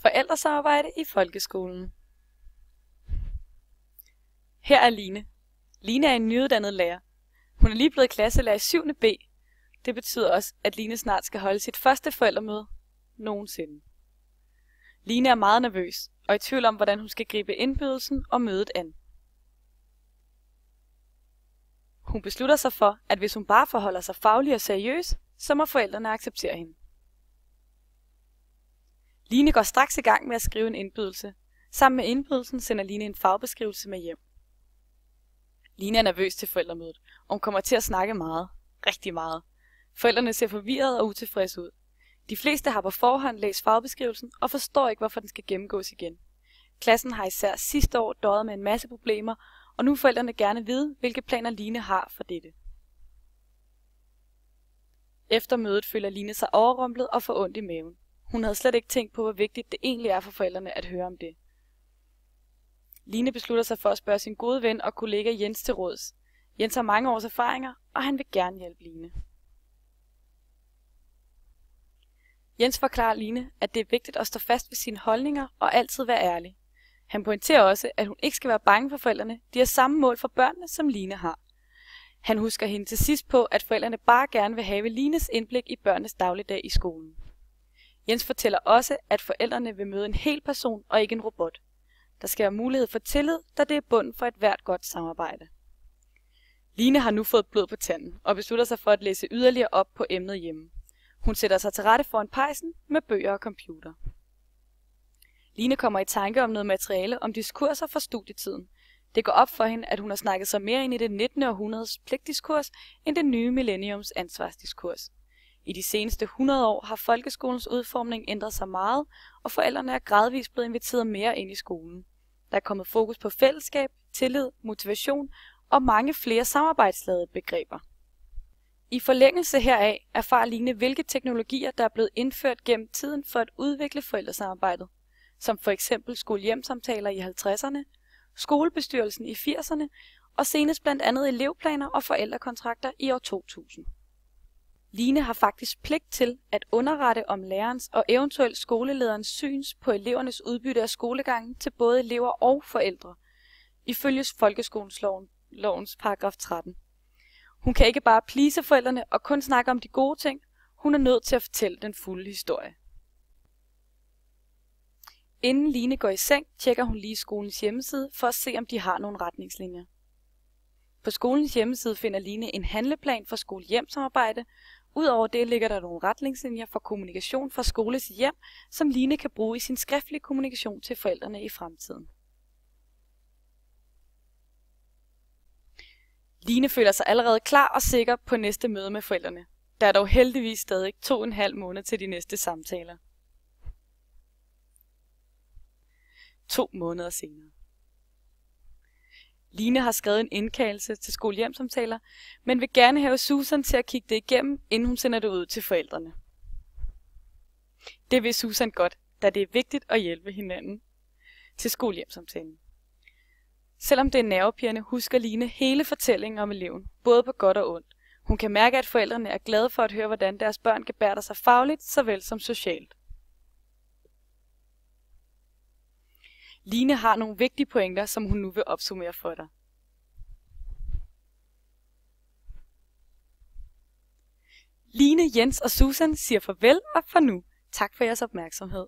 Forældresamarbejde i folkeskolen. Her er Line. Line er en nyuddannet lærer. Hun er lige blevet klasselærer i 7. B. Det betyder også, at Line snart skal holde sit første forældremøde nogensinde. Line er meget nervøs og i tvivl om, hvordan hun skal gribe indbydelsen og mødet an. Hun beslutter sig for, at hvis hun bare forholder sig faglig og seriøs, så må forældrene acceptere hende. Line går straks i gang med at skrive en indbydelse. Sammen med indbydelsen sender Line en fagbeskrivelse med hjem. Line er nervøs til forældremødet, og hun kommer til at snakke meget. Rigtig meget. Forældrene ser forvirrede og utilfredse ud. De fleste har på forhånd læst fagbeskrivelsen og forstår ikke, hvorfor den skal gennemgås igen. Klassen har især sidste år døjet med en masse problemer, og nu vil forældrene gerne vide, hvilke planer Line har for dette. Efter mødet føler Line sig overrumplet og får ondt i maven. Hun havde slet ikke tænkt på, hvor vigtigt det egentlig er for forældrene at høre om det. Line beslutter sig for at spørge sin gode ven og kollega Jens til råds. Jens har mange års erfaringer, og han vil gerne hjælpe Line. Jens forklarer Line, at det er vigtigt at stå fast ved sine holdninger og altid være ærlig. Han pointerer også, at hun ikke skal være bange for forældrene. De har samme mål for børnene, som Line har. Han husker hende til sidst på, at forældrene bare gerne vil have Lines indblik i børnenes dagligdag i skolen. Jens fortæller også, at forældrene vil møde en hel person og ikke en robot. Der skal være mulighed for tillid, da det er bunden for et hvert godt samarbejde. Line har nu fået blod på tanden og beslutter sig for at læse yderligere op på emnet hjemme. Hun sætter sig til rette foran pejsen med bøger og computer. Line kommer i tanke om noget materiale om diskurser fra studietiden. Det går op for hende, at hun har snakket sig mere ind i det 19. århundredes pligtdiskurs end det nye millenniums ansvarsdiskurs. I de seneste 100 år har folkeskolens udformning ændret sig meget, og forældrene er gradvist blevet inviteret mere ind i skolen. Der er kommet fokus på fællesskab, tillid, motivation og mange flere samarbejdsladede begreber. I forlængelse heraf erfarer Line, hvilke teknologier, der er blevet indført gennem tiden for at udvikle forældresamarbejdet, som for eksempel skole-hjem-samtaler i 50'erne, skolebestyrelsen i 80'erne og senest blandt andet elevplaner og forældrekontrakter i år 2000. Line har faktisk pligt til at underrette om lærerens og eventuelt skolelederens syns på elevernes udbytte af skolegangen til både elever og forældre, ifølge folkeskolens lovens paragraf 13. Hun kan ikke bare please forældrene og kun snakke om de gode ting, hun er nødt til at fortælle den fulde historie. Inden Line går i seng, tjekker hun lige skolens hjemmeside for at se, om de har nogle retningslinjer. På skolens hjemmeside finder Line en handleplan for skole-hjem-samarbejde. Udover det ligger der nogle retningslinjer for kommunikation fra skole til hjem, som Line kan bruge i sin skriftlige kommunikation til forældrene i fremtiden. Line føler sig allerede klar og sikker på næste møde med forældrene. Der er dog heldigvis stadig 2,5 måneder til de næste samtaler. 2 måneder senere. Line har skrevet en indkaldelse til skole-hjem-samtaler, men vil gerne have Susan til at kigge det igennem, inden hun sender det ud til forældrene. Det vil Susan godt, da det er vigtigt at hjælpe hinanden til skole-hjem-samtalen. Selvom det er nervepirrende, husker Line hele fortællingen om eleven, både på godt og ondt. Hun kan mærke, at forældrene er glade for at høre, hvordan deres børn gebærder sig fagligt, såvel som socialt. Line har nogle vigtige pointer, som hun nu vil opsummere for dig. Line, Jens og Susan siger farvel og for nu. Tak for jeres opmærksomhed.